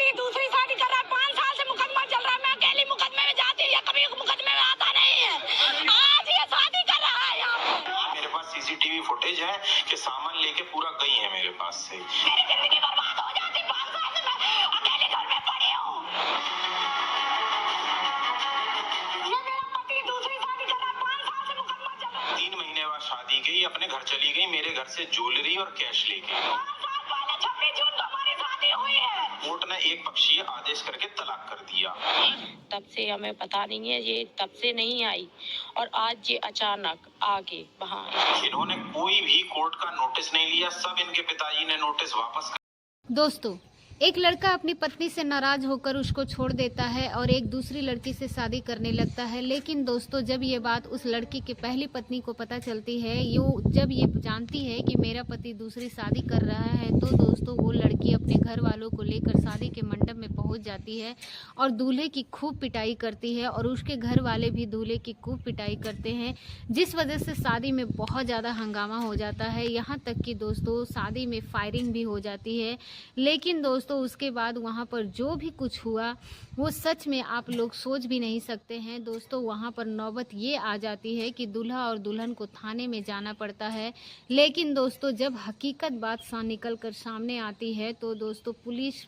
पति दूसरी शादी कर रहा है, 5 साल से मुकदमा चल रहा है। मैं अकेली मुकदमे में जाती हूँ या कभी मुकदमे में आता नहीं है। आज ये शादी कर रहा है यहाँ पे। मेरे पास सीसीटीवी फुटेज है कि सामान लेके पूरा गई है मेरे पास से। मेरी जिंदगी बर्बाद हो जाती, 5 साल से मैं अकेले घर में पड़ी हूँ। ये मेरा पति दूसरी शादी कर रहा है, 5 साल से मुकदमा चल रहा है। 3 महीने बाद शादी गई, अपने घर चली गई, मेरे घर से ज्वेलरी और कैश लेके। 5 साल पहले 26 जून को हमारी शादी हुई है। कोर्ट ने एक पक्षीय आदेश करके तलाक कर दिया। तब से हमें पता नहीं है, ये तब से नहीं आई और आज ये अचानक आगे वहाँ इन्होंने कोई भी कोर्ट का नोटिस नहीं लिया, सब इनके पिताजी ने नोटिस वापस। दोस्तों, एक लड़का अपनी पत्नी से नाराज होकर उसको छोड़ देता है और एक दूसरी लड़की से शादी करने लगता है। लेकिन दोस्तों, जब ये बात उस लड़की की पहली पत्नी को पता चलती है, जब ये जानती है कि मेरा पति दूसरी शादी कर रहा है, तो दोस्तों वो लड़की अपने घर वालों को लेकर शादी के मंडप में पहुंच जाती है और दूल्हे की खूब पिटाई करती है और उसके घर वाले भी दूल्हे की खूब पिटाई करते हैं, जिस वजह से शादी में बहुत ज़्यादा हंगामा हो जाता है। यहाँ तक कि दोस्तों शादी में फायरिंग भी हो जाती है। लेकिन दोस्तों उसके बाद वहाँ पर जो भी कुछ हुआ वो सच में आप लोग सोच भी नहीं सकते हैं। दोस्तों वहाँ पर नौबत ये आ जाती है कि दूल्हा और दुल्हन को थाने में जाना पड़ता है। लेकिन दोस्तों जब हकीकत बात निकल कर सामने आती है तो दोस्तों पुलिस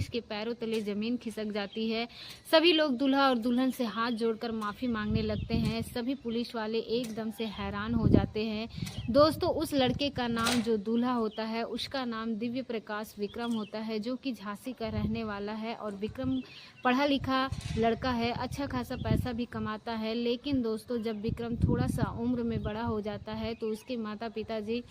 के पैरों तले ज़मीन खिसक जाती है। सभी लोग दूल्हा और दुल्हन से हाथ जोड़कर माफ़ी मांगने लगते हैं। सभी पुलिस वाले एकदम से हैरान हो जाते हैं। दोस्तों उस लड़के का नाम जो दूल्हा होता है उसका नाम दिव्य प्रकाश विक्रम होता है, जो कि झांसी का रहने वाला है। और विक्रम पढ़ा लिखा लड़का है, अच्छा खासा पैसा भी कमाता है। लेकिन दोस्तों जब विक्रम थोड़ा सा उम्र में बड़ा हो जाता है तो उसके माता पिताजी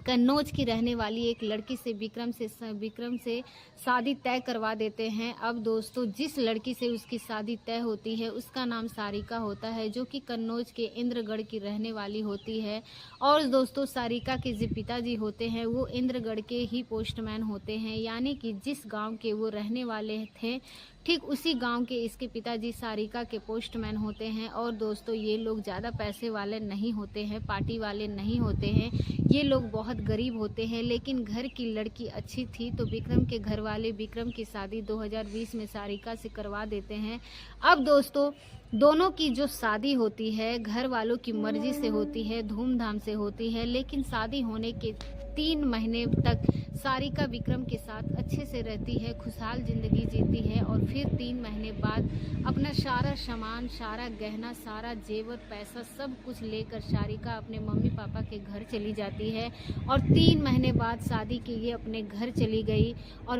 कन्नौज की रहने वाली एक लड़की से विक्रम से शादी तय करवा देते हैं। अब दोस्तों जिस लड़की से उसकी शादी तय होती है उसका नाम सारिका होता है, जो कि कन्नौज के इंद्रगढ़ की रहने वाली होती है। और दोस्तों सारिका के जो पिताजी होते हैं वो इंद्रगढ़ के ही पोस्टमैन होते हैं, यानी कि जिस गांव के वो रहने वाले थे ठीक उसी गांव के इसके पिताजी सारिका के पोस्टमैन होते हैं। और दोस्तों ये लोग ज़्यादा पैसे वाले नहीं होते हैं, पार्टी वाले नहीं होते हैं, ये लोग बहुत गरीब होते हैं। लेकिन घर की लड़की अच्छी थी तो विक्रम के घर वाले विक्रम की शादी 2020 में सारिका से करवा देते हैं। अब दोस्तों दोनों की जो शादी होती है घर वालों की मर्जी से होती है, धूमधाम से होती है। लेकिन शादी होने के 3 महीने तक सारिका विक्रम के साथ अच्छे से रहती है, खुशहाल जिंदगी जीती है। और फिर 3 महीने बाद अपना सारा सामान, सारा गहना, सारा जेवर, पैसा सब कुछ लेकर सारिका अपने मम्मी पापा के घर चली जाती है। और 3 महीने बाद शादी के लिए अपने घर चली गई। और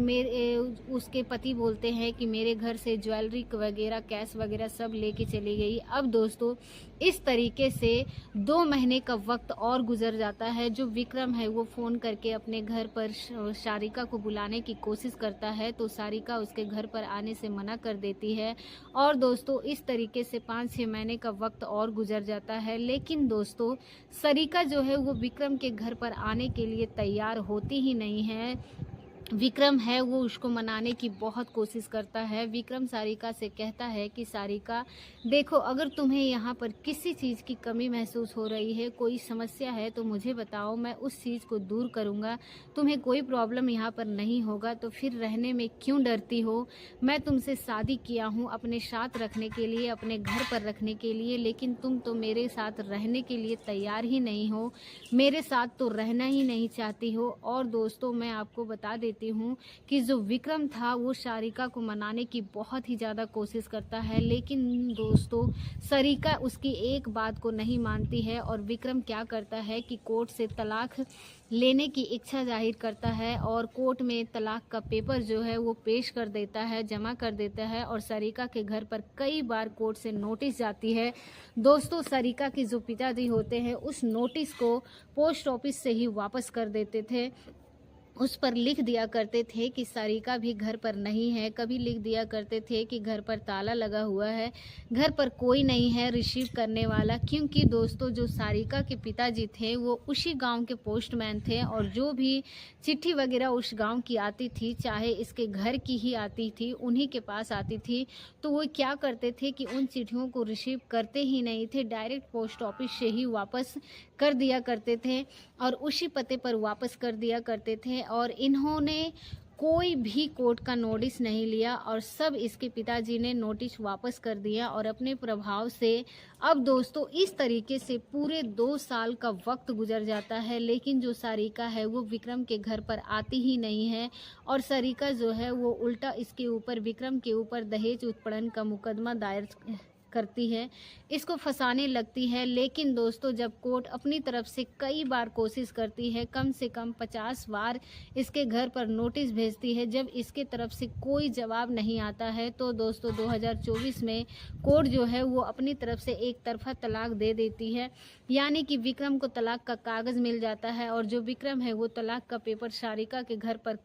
उसके पति बोलते हैं कि मेरे घर से ज्वेलरी वगैरह, कैश वगैरह सब लेके चली गई। अब दोस्तों इस तरीके से 2 महीने का वक्त और गुजर जाता है। जो विक्रम है वो फ़ोन करके अपने घर पर सारिका को बुलाने की कोशिश करता है तो सारिका उसके घर पर आने से मना कर देती है। और दोस्तों इस तरीके से 5-6 महीने का वक्त और गुजर जाता है। लेकिन दोस्तों सारिका जो है वो विक्रम के घर पर आने के लिए तैयार होती ही नहीं है। विक्रम है वो उसको मनाने की बहुत कोशिश करता है। विक्रम सारिका से कहता है कि सारिका देखो, अगर तुम्हें यहाँ पर किसी चीज़ की कमी महसूस हो रही है, कोई समस्या है तो मुझे बताओ, मैं उस चीज़ को दूर करूँगा। तुम्हें कोई प्रॉब्लम यहाँ पर नहीं होगा तो फिर रहने में क्यों डरती हो? मैं तुमसे शादी किया हूँ अपने साथ रखने के लिए, अपने घर पर रखने के लिए, लेकिन तुम तो मेरे साथ रहने के लिए तैयार ही नहीं हो, मेरे साथ तो रहना ही नहीं चाहती हो। और दोस्तों मैं आपको बता देती हूँ कि जो विक्रम था वो सारिका को मनाने की बहुत ही ज़्यादा कोशिश करता है। लेकिन दोस्तों सारिका उसकी एक बात को नहीं मानती है और विक्रम क्या करता है कि कोर्ट से तलाक लेने की इच्छा जाहिर करता है और कोर्ट में तलाक का पेपर जो है वो पेश कर देता है, जमा कर देता है। और सारिका के घर पर कई बार कोर्ट से नोटिस जाती है। दोस्तों सारिका के जो पिताजी होते हैं उस नोटिस को पोस्ट ऑफिस से ही वापस कर देते थे। उस पर लिख दिया करते थे कि सारिका भी घर पर नहीं है, कभी लिख दिया करते थे कि घर पर ताला लगा हुआ है, घर पर कोई नहीं है रिसीव करने वाला। क्योंकि दोस्तों जो सारिका के पिताजी थे वो उसी गांव के पोस्टमैन थे और जो भी चिट्ठी वगैरह उस गांव की आती थी, चाहे इसके घर की ही आती थी, उन्हीं के पास आती थी। तो वो क्या करते थे कि उन चिट्ठियों को रिसीव करते ही नहीं थे, डायरेक्ट पोस्ट ऑफिस से ही वापस कर दिया करते थे और उसी पते पर वापस कर दिया करते थे। और इन्होंने कोई भी कोर्ट का नोटिस नहीं लिया और सब इसके पिताजी ने नोटिस वापस कर दिया और अपने प्रभाव से अब दोस्तों इस तरीके से पूरे 2 साल का वक्त गुजर जाता है, लेकिन जो सारिका है वो विक्रम के घर पर आती ही नहीं है और सारिका जो है वो उल्टा इसके ऊपर विक्रम के ऊपर दहेज उत्पीड़न का मुकदमा दायर करती है, इसको फंसाने लगती है। लेकिन दोस्तों जब कोर्ट अपनी तरफ से कई बार कोशिश करती है, कम से कम 50 बार इसके घर पर नोटिस भेजती है, जब इसके तरफ से कोई जवाब नहीं आता है तो दोस्तों 2024 में कोर्ट जो है वो अपनी तरफ से एक तरफा तलाक दे देती है, यानी कि विक्रम को तलाक का कागज़ मिल जाता है और जो विक्रम है वो तलाक का पेपर सारिका के घर पर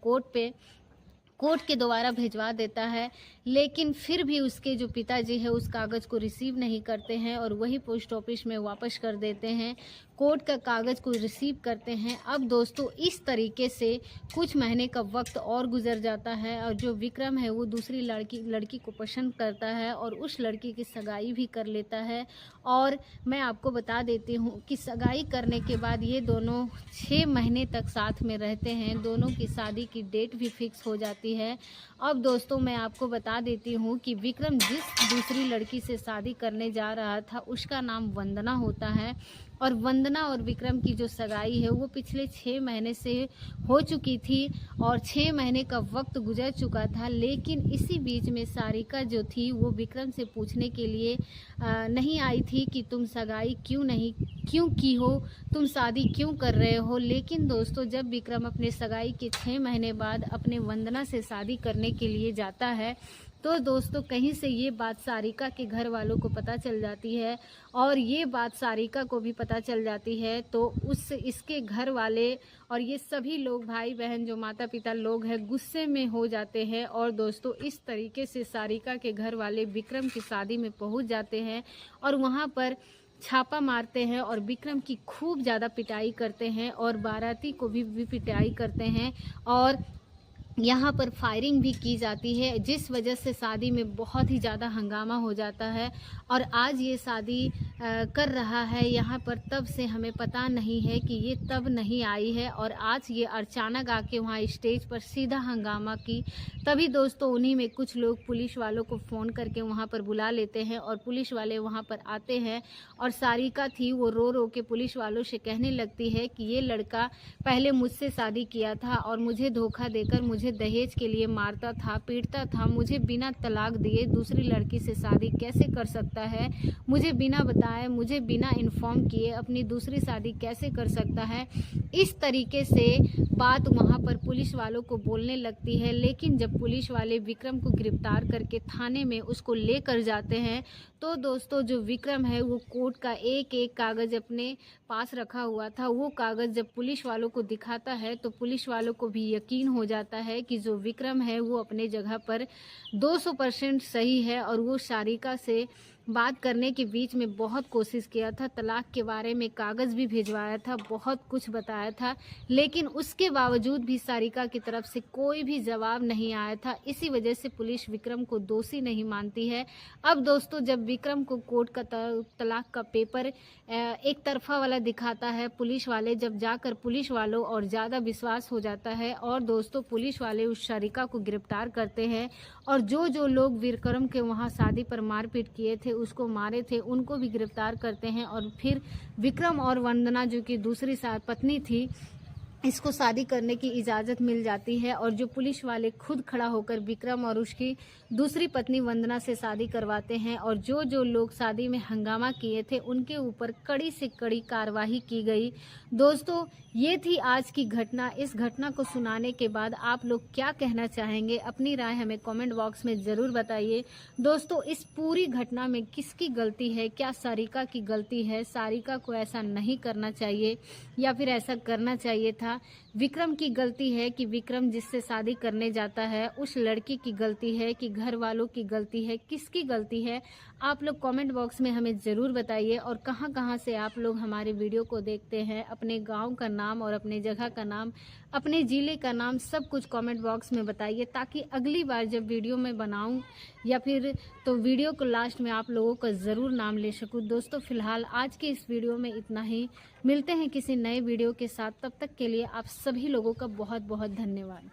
कोर्ट के द्वारा भिजवा देता है। लेकिन फिर भी उसके जो पिताजी है उस कागज़ को रिसीव नहीं करते हैं और वही पोस्ट ऑफिस में वापस कर देते हैं, कोर्ट का कागज़ को रिसीव करते हैं। अब दोस्तों इस तरीके से कुछ महीने का वक्त और गुजर जाता है और जो विक्रम है वो दूसरी लड़की को पसंद करता है और उस लड़की की सगाई भी कर लेता है। और मैं आपको बता देती हूँ कि सगाई करने के बाद ये दोनों 6 महीने तक साथ में रहते हैं, दोनों की शादी की डेट भी फिक्स हो जाती है। अब दोस्तों मैं आपको बता देती हूँ कि विक्रम जिस दूसरी लड़की से शादी करने जा रहा था उसका नाम वंदना होता है और वंदना और विक्रम की जो सगाई है वो पिछले 6 महीने से हो चुकी थी और 6 महीने का वक्त गुजर चुका था। लेकिन इसी बीच में सारिका जो थी वो विक्रम से पूछने के लिए नहीं आई थी कि तुम सगाई क्यों की हो, तुम शादी क्यों कर रहे हो। लेकिन दोस्तों जब विक्रम अपने सगाई के 6 महीने बाद अपने वंदना से शादी करने के लिए जाता है तो दोस्तों कहीं से ये बात सारिका के घर वालों को पता चल जाती है और ये बात सारिका को भी पता चल जाती है। तो इसके घर वाले और ये सभी लोग भाई बहन जो माता पिता लोग हैं गुस्से में हो जाते हैं और दोस्तों इस तरीके से सारिका के घर वाले विक्रम की शादी में पहुंच जाते हैं और वहां पर छापा मारते हैं और विक्रम की खूब ज़्यादा पिटाई करते हैं और बाराती को भी पिटाई करते हैं और यहाँ पर फायरिंग भी की जाती है, जिस वजह से शादी में बहुत ही ज़्यादा हंगामा हो जाता है। और आज ये शादी कर रहा है यहाँ पर, तब से हमें पता नहीं है कि ये तब नहीं आई है और आज ये अचानक आके वहाँ स्टेज पर सीधा हंगामा की। तभी दोस्तों उन्हीं में कुछ लोग पुलिस वालों को फ़ोन करके वहाँ पर बुला लेते हैं और पुलिस वाले वहाँ पर आते हैं और सारिका थी वो रो रो के पुलिस वालों से कहने लगती है कि ये लड़का पहले मुझसे शादी किया था और मुझे धोखा देकर मुझे दहेज के लिए मारता था, पीटता था, मुझे बिना तलाक दिए दूसरी लड़की से शादी कैसे कर सकता है, मुझे बिना बताए, मुझे बिना इन्फॉर्म किए अपनी दूसरी शादी कैसे कर सकता है। इस तरीके से बात वहाँ पर पुलिस वालों को बोलने लगती है। लेकिन जब पुलिस वाले विक्रम को गिरफ्तार करके थाने में उसको लेकर जाते हैं तो दोस्तों जो विक्रम है वो कोर्ट का एक एक कागज़ अपने पास रखा हुआ था, वो कागज़ जब पुलिस वालों को दिखाता है तो पुलिस वालों को भी यकीन हो जाता है कि जो विक्रम है वो अपने जगह पर 200% सही है और वो सारिका से बात करने के बीच में बहुत कोशिश किया था, तलाक के बारे में कागज़ भी भिजवाया था, बहुत कुछ बताया था, लेकिन उसके बावजूद भी सारिका की तरफ से कोई भी जवाब नहीं आया था। इसी वजह से पुलिस विक्रम को दोषी नहीं मानती है। अब दोस्तों जब विक्रम को कोर्ट का तलाक का पेपर एक तरफा वाला दिखाता है, पुलिस वाले जब जाकर पुलिस वालों और ज़्यादा विश्वास हो जाता है और दोस्तों पुलिस वाले उस सारिका को गिरफ्तार करते हैं और जो लोग विक्रम के वहाँ शादी पर मारपीट किए थे, उसको मारे थे, उनको भी गिरफ्तार करते हैं और फिर विक्रम और वंदना जो कि दूसरी पत्नी थी इसको शादी करने की इजाज़त मिल जाती है और जो पुलिस वाले खुद खड़ा होकर विक्रम और उसकी दूसरी पत्नी वंदना से शादी करवाते हैं और जो लोग शादी में हंगामा किए थे उनके ऊपर कड़ी से कड़ी कार्रवाई की गई। दोस्तों ये थी आज की घटना। इस घटना को सुनाने के बाद आप लोग क्या कहना चाहेंगे, अपनी राय हमें कमेंट बॉक्स में ज़रूर बताइए। दोस्तों इस पूरी घटना में किसकी गलती है? क्या सारिका की गलती है? सारिका को ऐसा नहीं करना चाहिए या फिर ऐसा करना चाहिए था? विक्रम की गलती है कि विक्रम जिससे शादी करने जाता है उस लड़की की गलती है कि घर वालों की गलती है? किसकी गलती है? आप लोग कमेंट बॉक्स में हमें ज़रूर बताइए। और कहां से आप लोग हमारे वीडियो को देखते हैं, अपने गांव का नाम और अपने जगह का नाम, अपने ज़िले का नाम सब कुछ कमेंट बॉक्स में बताइए, ताकि अगली बार जब वीडियो में बनाऊं या फिर तो वीडियो को लास्ट में आप लोगों का ज़रूर नाम ले सकूं। दोस्तों फ़िलहाल आज के इस वीडियो में इतना ही। मिलते हैं किसी नए वीडियो के साथ, तब तक के लिए आप सभी लोगों का बहुत बहुत धन्यवाद।